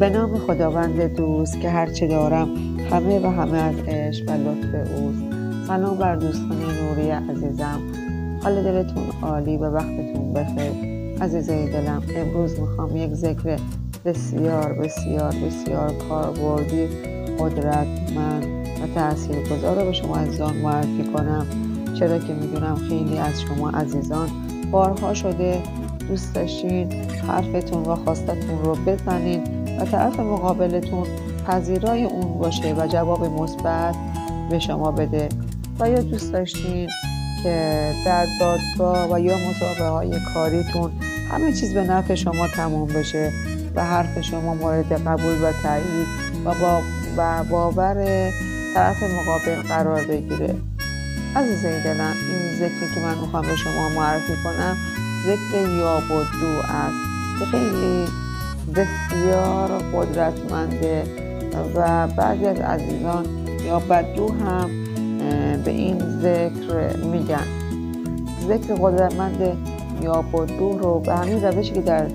به نام خداوند دوست که هرچه دارم همه و همه از عشق و لطف اوست. سلام بر دوستان نوری عزیزم، حال دلتون عالی و وقتتون بخیر. عزیزای دلم، امروز میخوام یک ذکر بسیار بسیار بسیار کاربردی، قدرتمند و تاثیرگذار رو به شما عزیزان معرفی کنم، چرا که میدونم خیلی از شما عزیزان بارها شده دوست داشتین حرفتون و خواستتون رو بزنین و طرف مقابلتون پذیرای اون باشه و جواب مثبت به شما بده، و یا دوست داشتین که در دادگاه و یا مسابقه‌های کاریتون همه چیز به نفع شما تموم بشه و حرف شما مورد قبول و تایید و باور طرف مقابل قرار بگیره. عزیزای دلم، این ذکری که من میخوام به شما معرفی کنم ذکر یا بدو است که خیلی بسیار قدرتمنده و بعضی از عزیزان یا بدو هم به این ذکر میگن. ذکر قدرتمند یا بدو رو به همین روشی که در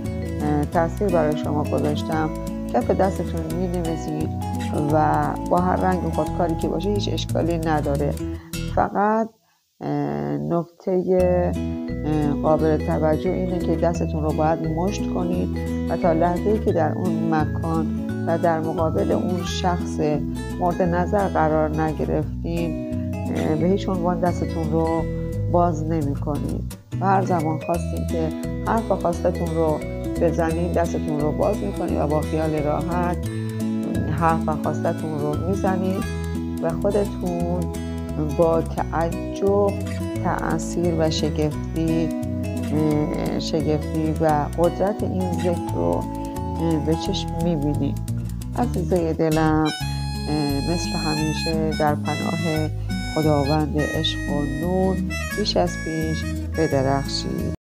تصویر برای شما گذاشتم کف دستتون مینویسید و با هر رنگ و خودکاری که باشه هیچ اشکالی نداره. فقط نکته قابل توجه اینه که دستتون رو باید مشت کنید و تا لحظه‌ای که در اون مکان و در مقابل اون شخص مورد نظر قرار نگرفتین به هیچ عنوان دستتون رو باز نمی کنید و هر زمان خواستین که حرف خواستتون رو بزنید دستتون رو باز می کنید و با خیال راحت حرف خواستتون رو میزنید و خودتون با تعجب، تأثیر و شگفتی و قدرت این ذکر رو به چشم میبینید. عزیزای دلم، مثل همیشه در پناه خداوند عشق و نور بیش از پیش بدرخشید.